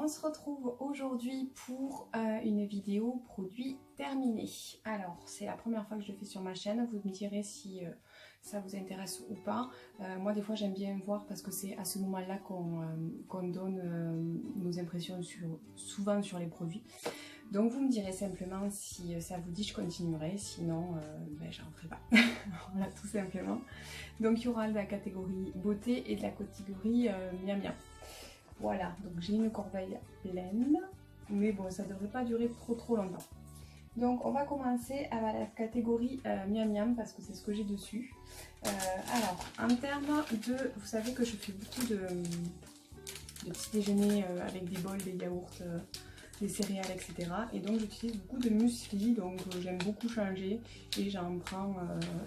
on se retrouve aujourd'hui pour une vidéo produit terminé. Alors c'est la première fois que je le fais sur ma chaîne, vous me direz si ça vous intéresse ou pas. Moi des fois j'aime bien voir parce que c'est à ce moment-là qu'on donne nos impressions souvent sur les produits. Donc vous me direz simplement si ça vous dit, je continuerai, sinon ben, j'en ferai pas. Voilà, tout simplement. Donc il y aura de la catégorie beauté et de la catégorie miam miam. Voilà, donc j'ai une corbeille pleine, mais bon, ça devrait pas durer trop longtemps. Donc on va commencer avec la catégorie miam miam parce que c'est ce que j'ai dessus. Alors, en termes de... Vous savez que je fais beaucoup de petits déjeuners avec des bols, des yaourts, des céréales, etc. Et donc j'utilise beaucoup de muesli, donc j'aime beaucoup changer et j'en prends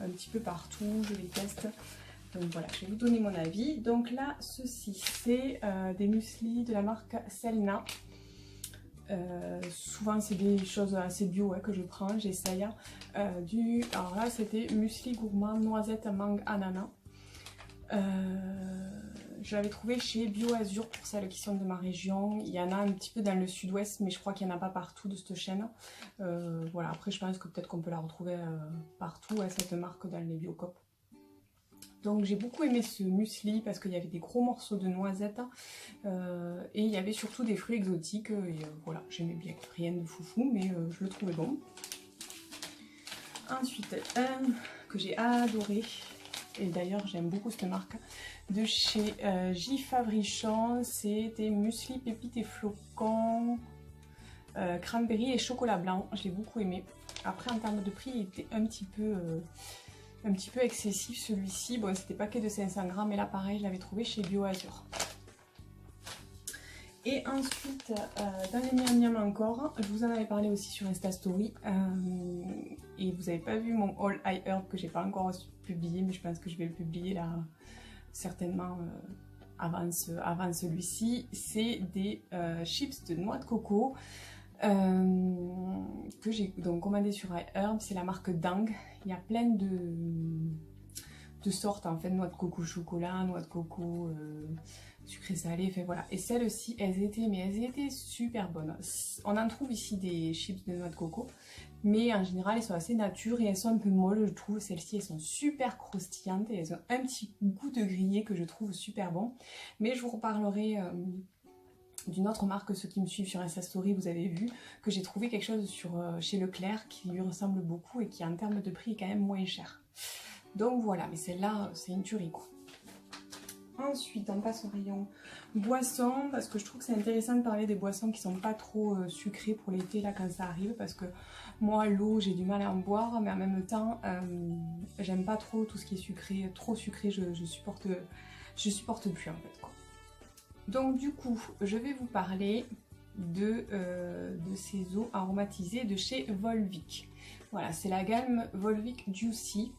un petit peu partout, je les teste. Donc voilà, je vais vous donner mon avis. Donc là, ceci, c'est des muesli de la marque Selna. Souvent, c'est des choses assez bio que je prends, j'essaye. Alors là, c'était muesli gourmand noisette mangue ananas. Je l'avais trouvé chez Bio Azur pour celles qui sont de ma région. Il y en a un petit peu dans le sud-ouest, mais je crois qu'il n'y en a pas partout de cette chaîne. Voilà, après, je pense que peut-être qu'on peut la retrouver partout, cette marque dans les Biocoop. Donc j'ai beaucoup aimé ce muesli parce qu'il y avait des gros morceaux de noisettes et il y avait surtout des fruits exotiques et voilà, j'aimais bien, rien de foufou mais je le trouvais bon. Ensuite, un que j'ai adoré, et d'ailleurs j'aime beaucoup cette marque, de chez J. Fabrichon, c'est des muesli pépites et flocons, cranberry et chocolat blanc, je l'ai beaucoup aimé. Après en termes de prix il était un petit peu excessif celui-ci. Bon, c'était paquet de 500 grammes, mais là pareil, je l'avais trouvé chez Bio Azur. Et ensuite, dans les miam miam encore, je vous en avais parlé aussi sur Insta Story. Et vous n'avez pas vu mon haul high herb que j'ai pas encore publié, mais je pense que je vais le publier là, certainement avant celui-ci. C'est des chips de noix de coco. Que j'ai donc commandé sur iHerb, c'est la marque Dang. Il y a plein de sortes en fait, noix de coco chocolat, noix de coco sucré salé, enfin voilà. Et celles-ci, elles étaient super bonnes. On en trouve ici des chips de noix de coco, mais en général elles sont assez nature et elles sont un peu molles, je trouve. Celles-ci elles sont super croustillantes et elles ont un petit goût de grillé que je trouve super bon. Mais je vous reparlerai d'une autre marque, ceux qui me suivent sur Insta Story, vous avez vu que j'ai trouvé quelque chose chez Leclerc qui lui ressemble beaucoup et qui en termes de prix est quand même moins cher. Donc voilà, mais celle-là, c'est une tuerie quoi. Ensuite, on passe au rayon boissons, parce que je trouve que c'est intéressant de parler des boissons qui sont pas trop sucrées pour l'été, là, quand ça arrive, parce que moi, l'eau, j'ai du mal à en boire, mais en même temps, j'aime pas trop tout ce qui est sucré, trop sucré, je supporte plus en fait quoi. Donc du coup, je vais vous parler de ces eaux aromatisées de chez Volvic. Voilà, c'est la gamme Volvic Juicy.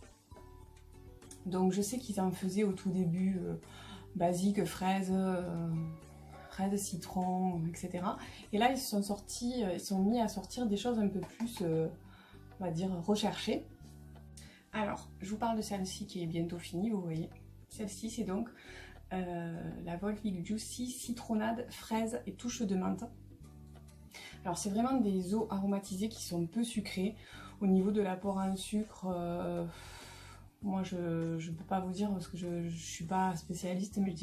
Donc je sais qu'ils en faisaient au tout début basique, fraise, citron, etc. Et là, ils sont mis à sortir des choses un peu plus, on va dire, recherchées. Alors, je vous parle de celle-ci qui est bientôt finie, vous voyez. Celle-ci, c'est donc la Volvic Juicy, citronnade, fraise et touche de menthe. Alors c'est vraiment des eaux aromatisées qui sont peu sucrées. Au niveau de l'apport en sucre, moi je ne peux pas vous dire parce que je ne suis pas spécialiste, mais je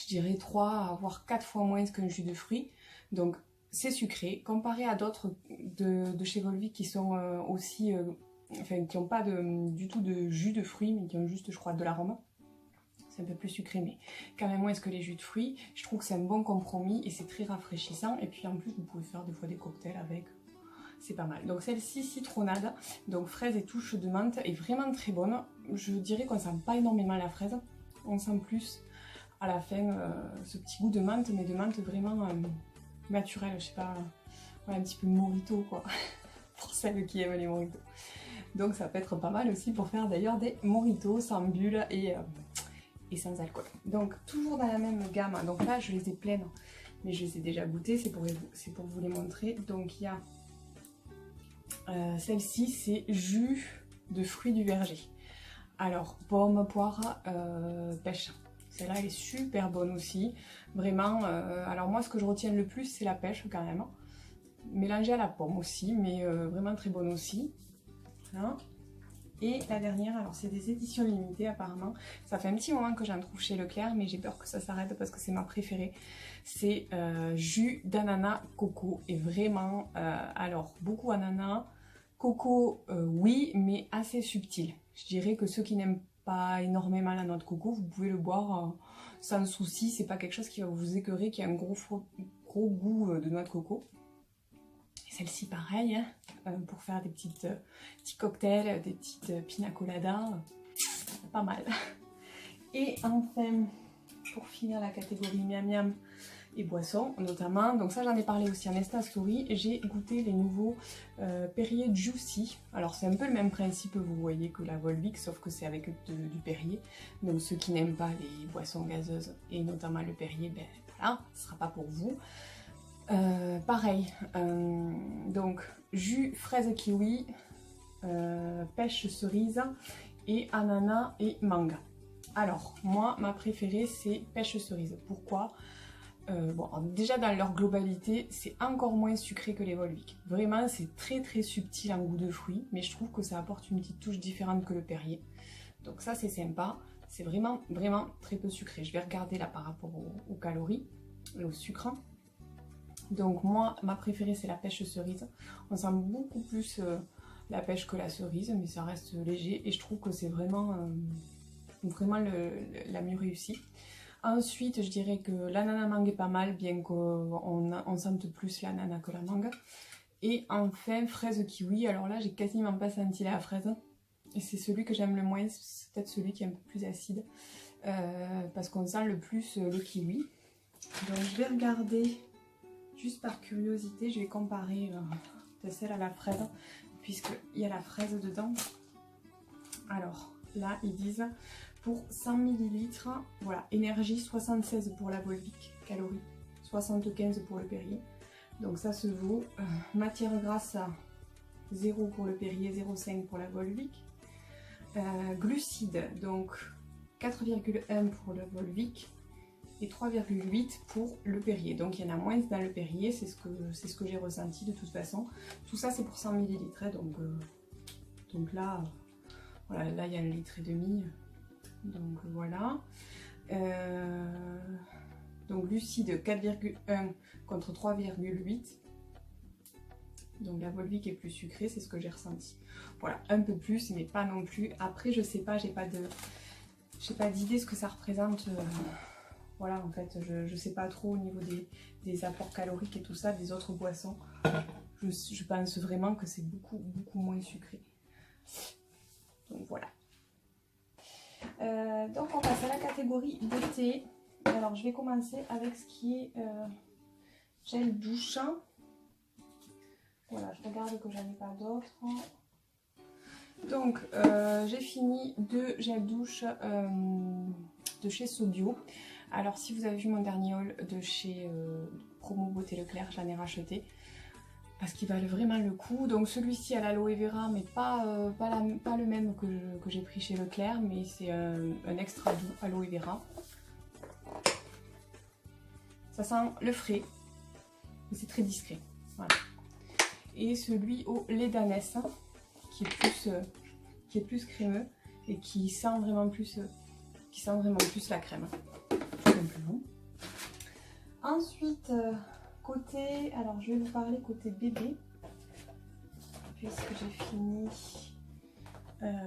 dirais 3 voire 4 fois moins qu'un jus de fruits. Donc c'est sucré, comparé à d'autres de chez Volvic qui sont aussi, enfin qui n'ont pas du tout de jus de fruits, mais qui ont juste, je crois, de l'arôme. C'est un peu plus sucré, mais quand même moins que les jus de fruits. Je trouve que c'est un bon compromis et c'est très rafraîchissant. Et puis en plus, vous pouvez faire des fois des cocktails avec. C'est pas mal. Donc celle-ci, citronnade, donc fraise et touche de menthe, est vraiment très bonne. Je dirais qu'on sent pas énormément la fraise. On sent plus à la fin ce petit goût de menthe, mais de menthe vraiment naturel. Je sais pas, ouais, un petit peu mojito quoi, pour celles qui aiment les mojitos. Donc ça peut être pas mal aussi pour faire d'ailleurs des mojitos sans bulles et sans alcool. Donc toujours dans la même gamme, donc là je les ai pleines mais je les ai déjà goûtées, c'est pour vous les montrer. Donc il y a celle-ci, c'est jus de fruits du verger. Alors pomme, poire, pêche, Celle-là, elle est super bonne aussi. Vraiment, alors moi, ce que je retiens le plus, c'est la pêche quand même. Mélangée à la pomme aussi, mais vraiment très bonne aussi. Voilà. Et la dernière, alors c'est des éditions limitées apparemment. Ça fait un petit moment que j'en trouve chez Leclerc, mais j'ai peur que ça s'arrête parce que c'est ma préférée. C'est jus d'ananas coco. Et vraiment, alors beaucoup ananas, coco oui, mais assez subtil. Je dirais que ceux qui n'aiment pas énormément la noix de coco, vous pouvez le boire sans souci. C'est pas quelque chose qui va vous écœurer, qui a un gros goût de noix de coco. Celle-ci pareil, hein, pour faire des petits cocktails, des petites pina coladas, pas mal. Et enfin, pour finir la catégorie miam miam et boissons notamment, donc ça j'en ai parlé aussi en Insta Story, j'ai goûté les nouveaux Perrier Juicy. Alors c'est un peu le même principe, vous voyez, que la Volvic, sauf que c'est avec du Perrier. Donc ceux qui n'aiment pas les boissons gazeuses et notamment le Perrier, ben voilà, ce sera pas pour vous. Pareil, donc jus fraise kiwi, pêche cerise et ananas et mangue. Alors moi ma préférée c'est pêche cerise. Pourquoi? Bon, déjà dans leur globalité c'est encore moins sucré que les Volvic. Vraiment c'est très très subtil en goût de fruits, mais je trouve que ça apporte une petite touche différente que le Perrier. Donc ça c'est sympa, c'est vraiment très peu sucré. Je vais regarder là par rapport aux calories et au sucre. Donc moi, ma préférée c'est la pêche cerise. On sent beaucoup plus la pêche que la cerise, mais ça reste léger et je trouve que c'est vraiment la mieux réussie. Ensuite, je dirais que l'ananas mangue est pas mal, bien qu'on sente plus l'ananas que la mangue. Et enfin, fraise kiwi. Alors là, j'ai quasiment pas senti la fraise. Et c'est celui que j'aime le moins, c'est peut-être celui qui est un peu plus acide. Parce qu'on sent le plus le kiwi. Donc je vais regarder... Juste par curiosité, je vais comparer de celle à la fraise, puisqu'il y a la fraise dedans. Alors, là, ils disent pour 100 ml, voilà, énergie 76 pour la Volvic, calories 75 pour le Perrier. Donc ça se vaut. Matière grasse 0 pour le Perrier, 0,5 pour la Volvic. Glucides, donc 4,1 pour la Volvic. Et 3,8 pour le Perrier. Donc il y en a moins dans le Perrier, c'est ce que j'ai ressenti de toute façon. Tout ça c'est pour 100 ml, donc là, voilà, là il y a 1,5 litre. Donc voilà. Donc glucides 4,1 contre 3,8. Donc la Volvic est plus sucrée, c'est ce que j'ai ressenti. Voilà, un peu plus, mais pas non plus. Après je sais pas, j'ai pas d'idée ce que ça représente. Voilà, en fait, je sais pas trop au niveau des apports caloriques et tout ça, des autres boissons. Je pense vraiment que c'est beaucoup moins sucré. Donc voilà. Donc on passe à la catégorie beauté. Alors je vais commencer avec ce qui est gel douche. Voilà, je regarde que j'en ai pas d'autres. Donc j'ai fini 2 gels douche de chez Sobio. Alors si vous avez vu mon dernier haul de chez Promo Beauté Leclerc, j'en ai racheté parce qu'il valent vraiment le coup. Donc celui-ci à l'aloe vera, mais pas le même que j'ai pris chez Leclerc, mais c'est un extra doux aloe vera. Ça sent le frais, mais c'est très discret. Voilà. Et celui au lait d'ânesse, qui est plus crémeux et qui sent vraiment plus la crème. Simplement. Ensuite, alors je vais vous parler côté bébé, puisque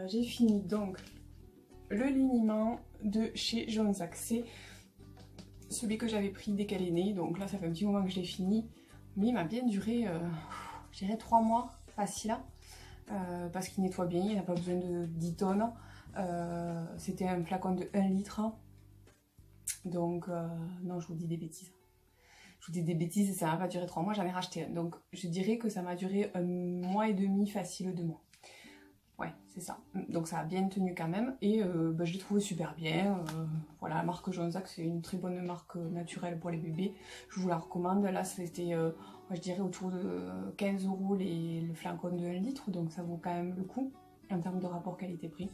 j'ai fini donc le liniment de chez Jonzac. C'est celui que j'avais pris dès qu'elle est née, donc là ça fait un petit moment que je l'ai fini, mais il m'a bien duré, je dirais 3 mois, facile, parce qu'il nettoie bien, il n'a pas besoin de 10 tonnes. C'était un flacon de 1 litre. Donc, non, je vous dis des bêtises. Ça m'a pas duré 3 mois, j'en ai racheté un. Donc, je dirais que ça m'a duré 1 mois et demi, facile 2 mois. Ouais, c'est ça. Donc, ça a bien tenu quand même. Et je l'ai trouvé super bien. Voilà, la marque Jonzac, c'est une très bonne marque naturelle pour les bébés. Je vous la recommande. Là, c'était, je dirais, autour de 15 € le flacon de 1 litre. Donc, ça vaut quand même le coup en termes de rapport qualité-prix.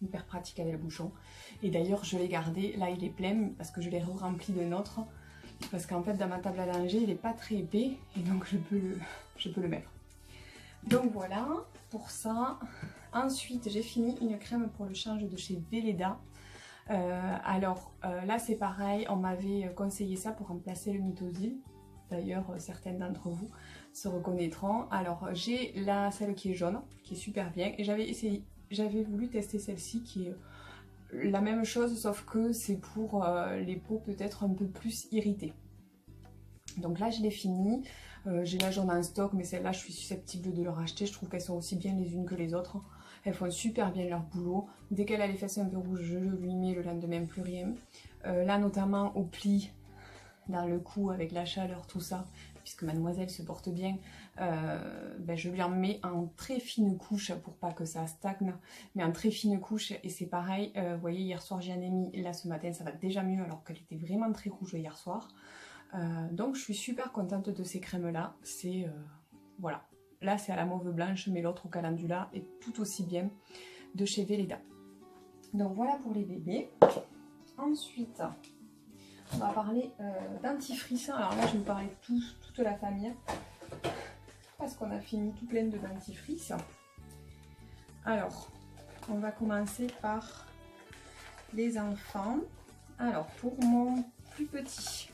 hyper pratique avec le bouchon. Et d'ailleurs je l'ai gardé, là il est plein parce que je l'ai rempli d'un autre. Parce qu'en fait dans ma table à langer il n'est pas très épais et donc je peux le mettre. Donc voilà pour ça. Ensuite j'ai fini une crème pour le change de chez Velleda. Là c'est pareil, on m'avait conseillé ça pour remplacer le Mitosil. D'ailleurs certaines d'entre vous se reconnaîtront. Alors j'ai celle qui est jaune, qui est super bien. Et j'avais voulu tester celle-ci qui est la même chose sauf que c'est pour les peaux peut-être un peu plus irritées. Donc là je l'ai fini. J'ai la jaune en stock mais celle-là je suis susceptible de le racheter. Je trouve qu'elles sont aussi bien les unes que les autres. Elles font super bien leur boulot. Dès qu'elle a les fesses un peu rouges, je lui mets, le lendemain plus rien. Là notamment au pli, dans le cou avec la chaleur, tout ça, puisque mademoiselle se porte bien, je lui en mets en très fine couche pour pas que ça stagne, mais en très fine couche. Et c'est pareil, vous voyez, hier soir j'en ai mis, là ce matin ça va déjà mieux alors qu'elle était vraiment très rouge hier soir. Donc je suis super contente de ces crèmes là. C'est voilà, là c'est à la mauve blanche mais l'autre au calendula est tout aussi bien, de chez Velleda. Donc voilà pour les bébés. Ensuite on va parler dentifrice. Alors là je vais vous parler de toute la famille parce qu'on a fini tout plein de dentifrice. Alors on va commencer par les enfants. Alors pour mon plus petit,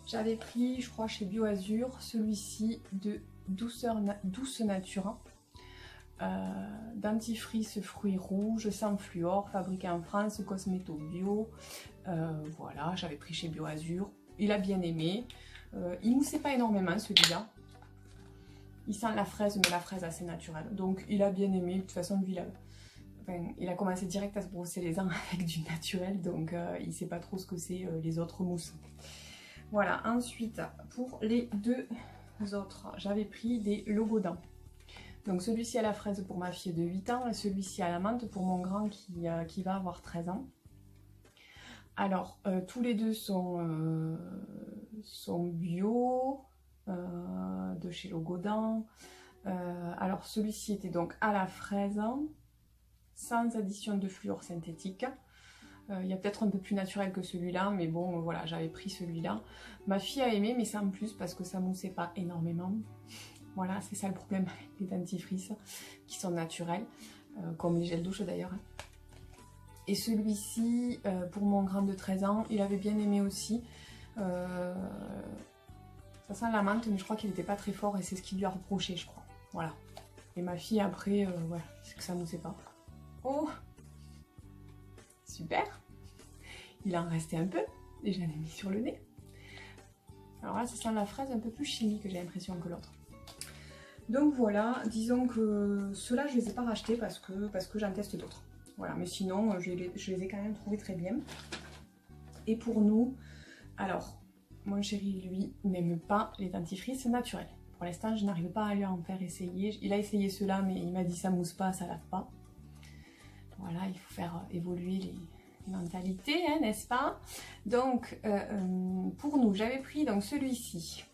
j'avais pris, je crois, chez Bioazur, celui-ci de Douce Nature. Dentifrice fruits rouges, sans fluor, fabriqué en France, Cosméto Bio. Voilà, j'avais pris chez Bioazur. Il a bien aimé. Il moussait pas énormément celui-là. Il sent la fraise, mais la fraise assez naturelle. Donc il a bien aimé. De toute façon, lui, il a commencé direct à se brosser les dents avec du naturel. Donc il sait pas trop ce que c'est les autres mousses. Voilà, ensuite, pour les deux autres, j'avais pris des Logodent. Donc celui-ci à la fraise pour ma fille de 8 ans et celui-ci à la menthe pour mon grand qui va avoir 13 ans. Alors, tous les deux sont bio, de chez Logodent. Alors celui-ci était donc à la fraise, sans addition de fluor synthétique. Il y a peut-être un peu plus naturel que celui-là, mais bon, voilà, j'avais pris celui-là. Ma fille a aimé, mais sans plus, parce que ça moussait pas énormément. Voilà, c'est ça le problème avec les dentifrices, qui sont naturels, comme les gels douche d'ailleurs. Et celui-ci, pour mon grand de 13 ans, il avait bien aimé aussi. Ça sent la menthe, mais je crois qu'il n'était pas très fort, et c'est ce qu'il lui a reproché, je crois. Voilà. Et ma fille, après, voilà, c'est que ça moussait pas. Oh! Super, il en restait un peu et je l'en ai mis sur le nez. Alors là, ça sent la fraise un peu plus chimique, j'ai l'impression, que l'autre. Donc voilà, disons que ceux-là, je les ai pas rachetés parce que j'en teste d'autres. Voilà, mais sinon, je les ai quand même trouvés très bien. Et pour nous, alors, mon chéri, lui, n'aime pas les dentifrices naturels. Pour l'instant, je n'arrive pas à lui en faire essayer. Il a essayé ceux-là, mais il m'a dit ça mousse pas, ça lave pas. Voilà, il faut faire évoluer les mentalités, hein, n'est-ce pas? Donc, pour nous, j'avais pris donc celui-ci,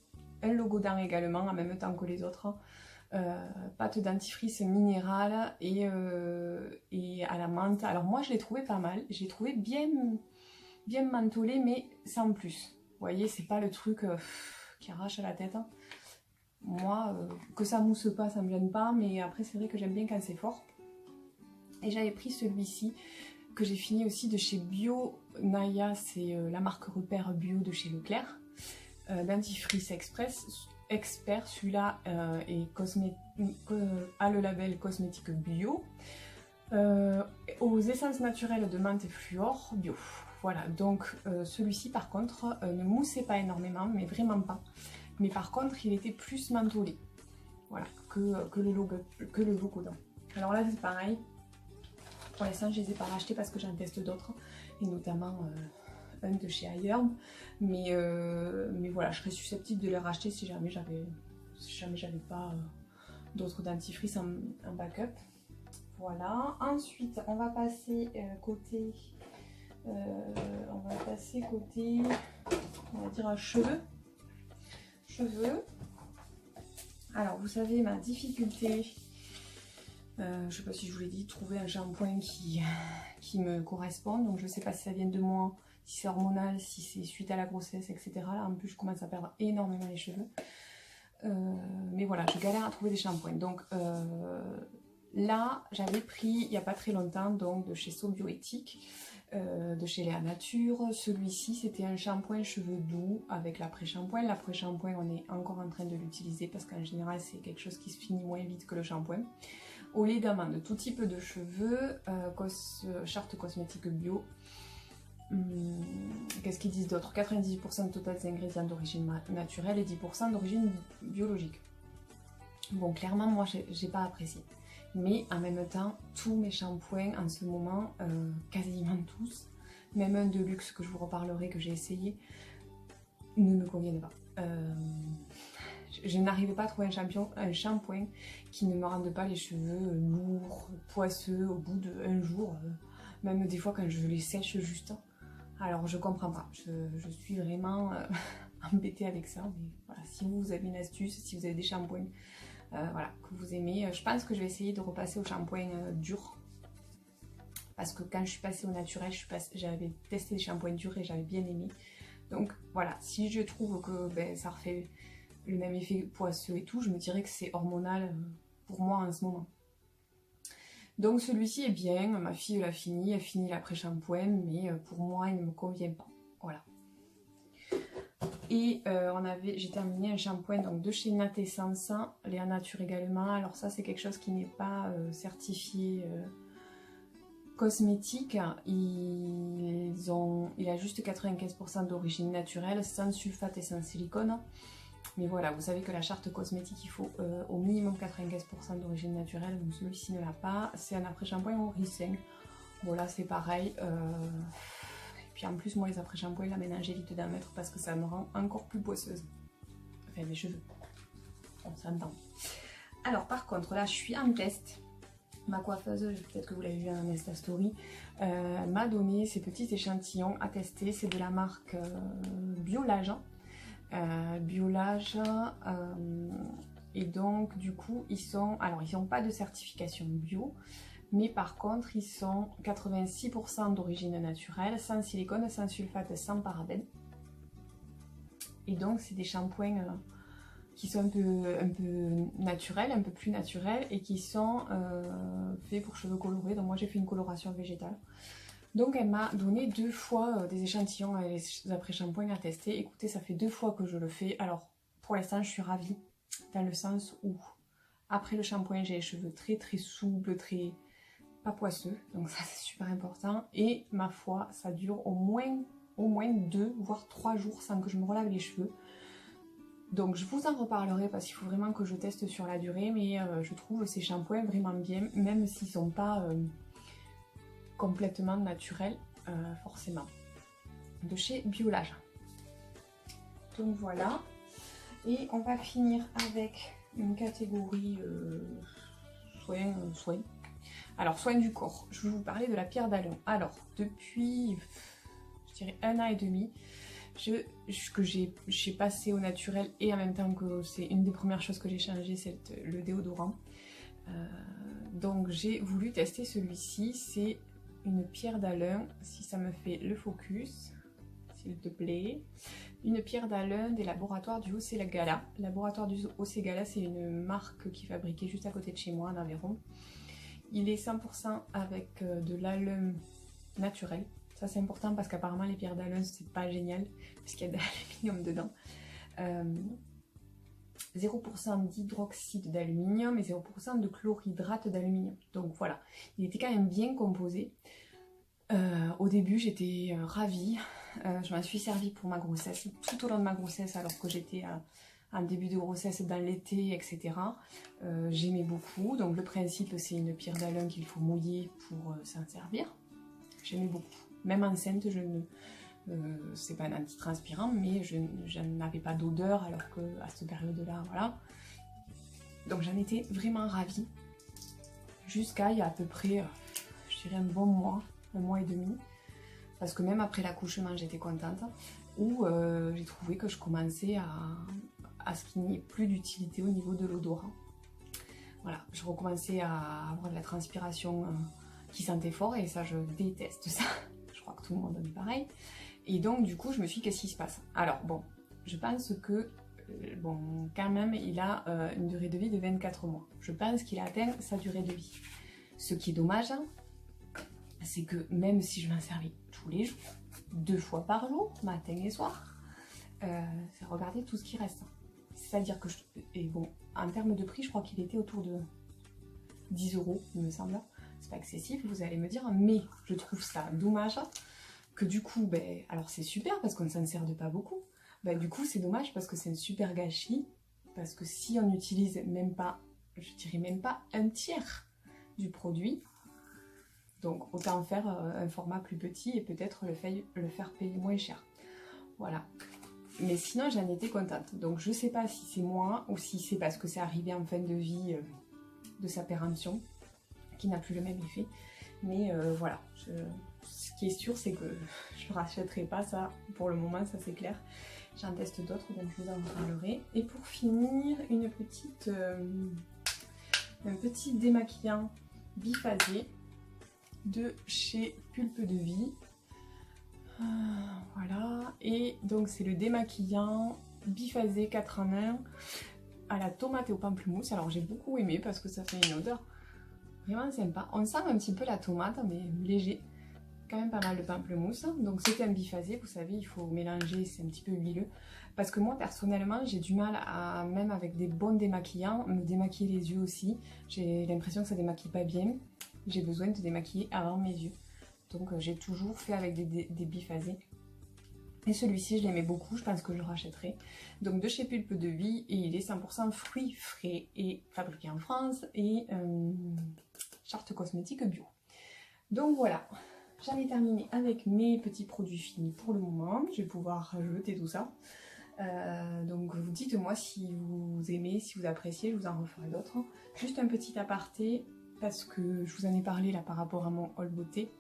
un Logodent également, en même temps que les autres, pâte dentifrice minérale et à la menthe. Alors moi, je l'ai trouvé pas mal, j'ai trouvé bien mentholé, mais sans plus. Vous voyez, c'est pas le truc qui arrache à la tête. Moi, que ça mousse pas, ça me gêne pas, mais après, c'est vrai que j'aime bien quand c'est fort. Et j'avais pris celui-ci que j'ai fini aussi de chez Bio Naya, c'est la marque repère bio de chez Leclerc. Dentifrice expert, celui-là a le label cosmétique bio. Aux essences naturelles de menthe et fluor bio. Voilà, donc celui-ci par contre ne moussait pas énormément, mais vraiment pas. Mais par contre il était plus mentholé, voilà, que le Logodent. Alors là c'est pareil. Pour l'instant, je ne les ai pas rachetés parce que j'en teste d'autres, et notamment un de chez Iherb. Mais voilà, je serais susceptible de les racheter si jamais j'avais pas d'autres dentifrices en backup. Voilà. Ensuite, on va passer côté, on va dire cheveux. Alors, vous savez ma difficulté Je ne sais pas si je vous l'ai dit, trouver un shampoing qui me correspond. Donc je ne sais pas si ça vient de moi, si c'est hormonal, si c'est suite à la grossesse, etc. Là en plus je commence à perdre énormément les cheveux. Mais voilà, je galère à trouver des shampoings. Donc là, j'avais pris il n'y a pas très longtemps, donc de chez So Bioéthique, de chez Léa Nature. Celui-ci, c'était un shampoing cheveux doux avec l'après-shampoing. L'après-shampoing, on est encore en train de l'utiliser parce qu'en général, c'est quelque chose qui se finit moins vite que le shampoing. Au lait d'amande, tout type de cheveux, charte cosmétique bio. Qu'est-ce qu'ils disent d'autre? 98% total des ingrédients d'origine naturelle et 10% d'origine biologique. Bon, clairement, moi, j'ai pas apprécié. Mais en même temps, tous mes shampoings en ce moment, quasiment tous, même un de luxe que je vous reparlerai, que j'ai essayé, ne me conviennent pas. Je n'arrivais pas à trouver un shampoing qui ne me rende pas les cheveux lourds, poisseux au bout d'un jour, même des fois quand je les sèche juste. Alors je comprends pas, je suis vraiment embêtée avec ça, mais voilà, si vous avez une astuce, si vous avez des shampoings voilà, que vous aimez, je pense que je vais essayer de repasser au shampoing dur. Parce que quand je suis passée au naturel, j'avais testé des shampoings durs et j'avais bien aimé. Donc voilà, si je trouve que ça refait le même effet poisseux et tout, je me dirais que c'est hormonal pour moi en ce moment. Donc celui-ci est bien, ma fille l'a fini, elle finit l'après-shampoing, mais pour moi il ne me convient pas. Voilà. Et j'ai terminé un shampoing donc, de chez Nat Essence, Léa Nature également. Alors ça c'est quelque chose qui n'est pas certifié cosmétique. Il a juste 95% d'origine naturelle, sans sulfate et sans silicone. Mais voilà, vous savez que la charte cosmétique, il faut au minimum 95% d'origine naturelle, donc celui-ci ne l'a pas. C'est un après-shampoing au ricin. Bon là c'est pareil. Et puis en plus moi les après-shampoings, la maintenant j'évite d'en mettre parce que ça me rend encore plus poisseuse. Enfin mes cheveux, on s'entend. Alors par contre là je suis en test. Ma coiffeuse, peut-être que vous l'avez vu en Insta Story, m'a donné ces petits échantillons à tester. C'est de la marque Biolage. Et donc du coup ils n'ont pas de certification bio, mais par contre ils sont 86% d'origine naturelle, sans silicone, sans sulfate, sans parabènes. Et donc c'est des shampoings qui sont un peu naturels, un peu plus naturels, et qui sont faits pour cheveux colorés. Donc moi j'ai fait une coloration végétale. Donc elle m'a donné 2 fois des échantillons après-shampoing à tester. Écoutez, ça fait 2 fois que je le fais. Alors pour l'instant je suis ravie, dans le sens où après le shampoing j'ai les cheveux très très souples, très pas poisseux. Donc ça c'est super important. Et ma foi, ça dure au moins 2 voire 3 jours sans que je me relave les cheveux. Donc je vous en reparlerai parce qu'il faut vraiment que je teste sur la durée. Mais je trouve ces shampoings vraiment bien, même s'ils ne sont pas complètement naturel, forcément, de chez Biolage. Donc voilà, et on va finir avec une catégorie soins. Alors soins du corps, je vais vous parler de la pierre d'Alun. Alors depuis, je dirais 1 an et demi, que j'ai passé au naturel, et en même temps que c'est une des premières choses que j'ai changé, c'est le déodorant. Donc j'ai voulu tester celui-ci, c'est une pierre d'Alun, si ça me fait le focus, s'il te plaît. Une pierre d'Alun des laboratoires du Haut-Ségala. Laboratoire du Haut-Ségala, c'est une marque qui est fabriquée juste à côté de chez moi, en Aveyron. Il est 100% avec de l'alun naturel. Ça c'est important parce qu'apparemment les pierres d'Alun c'est pas génial, parce qu'il y a de l'aluminium dedans. 0% d'hydroxyde d'aluminium et 0% de chlorhydrate d'aluminium. Donc voilà, il était quand même bien composé. Au début j'étais ravie, je m'en suis servie pour ma grossesse, tout au long de ma grossesse, alors que j'étais en début de grossesse dans l'été, etc. J'aimais beaucoup, donc le principe c'est une pierre d'Alun qu'il faut mouiller pour s'en servir. J'aimais beaucoup, même enceinte, c'est pas un antitranspirant, mais je n'en avais pas d'odeur, alors qu'à cette période-là, voilà. Donc j'en étais vraiment ravie, jusqu'à il y a à peu près, je dirais un bon mois, 1 mois et demi, parce que même après l'accouchement j'étais contente, où j'ai trouvé que je commençais à ce qu'il n'y ait plus d'utilité au niveau de l'odorat. Voilà, je recommençais à avoir de la transpiration qui sentait fort et ça je déteste ça. Je crois que tout le monde dit pareil. Et donc du coup je me suis dit qu'est-ce qui se passe? Alors bon, je pense que bon quand même il a une durée de vie de 24 mois. Je pense qu'il a atteint sa durée de vie. Ce qui est dommage, c'est que même si je m'en servais tous les jours, 2 fois par jour, matin et soir, regardez tout ce qui reste. C'est-à-dire que, et bon, en termes de prix, je crois qu'il était autour de 10 €, il me semble. C'est pas excessif, vous allez me dire, mais je trouve ça dommage que du coup, ben, alors c'est super parce qu'on ne s'en sert de pas beaucoup. Ben, du coup, c'est dommage parce que c'est un super gâchis. Parce que si on n'utilise même pas, je dirais même pas un tiers du produit, donc autant faire un format plus petit et peut-être le faire payer moins cher. Voilà. Mais sinon j'en étais contente. Donc je sais pas si c'est moi ou si c'est parce que c'est arrivé en fin de vie de sa péremption qui n'a plus le même effet. Mais voilà. Ce qui est sûr c'est que je ne rachèterai pas ça pour le moment, ça c'est clair. J'en teste d'autres donc je vous en parlerai. Et pour finir, un petit démaquillant biphasé de chez Pulpe de Vie. Voilà, et donc c'est le démaquillant biphasé 4 en 1 à la tomate et au pamplemousse. Alors j'ai beaucoup aimé parce que ça fait une odeur vraiment sympa. On sent un petit peu la tomate mais léger, quand même pas mal de pamplemousse. Donc c'est un biphasé, vous savez, il faut mélanger, c'est un petit peu huileux. Parce que moi personnellement j'ai du mal à, même avec des bons démaquillants, me démaquiller les yeux aussi. J'ai l'impression que ça démaquille pas bien. J'ai besoin de démaquiller avant mes yeux. Donc j'ai toujours fait avec des biphasés. Et celui-ci je l'aimais beaucoup, je pense que je le rachèterai. Donc de chez Pulpe de Vie, et il est 100% fruits frais et fabriqué en France et charte cosmétique bio. Donc voilà, j'en ai terminé avec mes petits produits finis pour le moment. Je vais pouvoir jeter tout ça. Donc dites-moi si vous aimez, si vous appréciez, je vous en referai d'autres. Juste un petit aparté, parce que je vous en ai parlé là par rapport à mon haul beauté.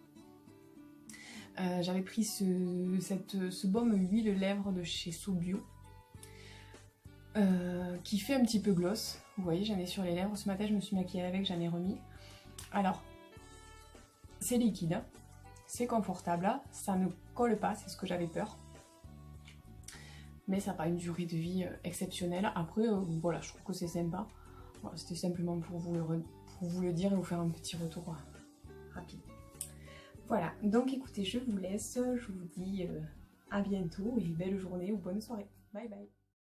J'avais pris ce baume huile lèvres de chez So Bio qui fait un petit peu gloss. Vous voyez, j'en ai sur les lèvres. Ce matin, je me suis maquillée avec, j'en ai remis. Alors, c'est liquide, c'est confortable, ça ne colle pas, c'est ce que j'avais peur. Mais ça n'a pas une durée de vie exceptionnelle. Après, voilà, je trouve que c'est sympa. Voilà, c'était simplement pour vous le dire et vous faire un petit retour rapide. Voilà, donc écoutez, je vous laisse, je vous dis à bientôt et belle journée ou bonne soirée. Bye bye.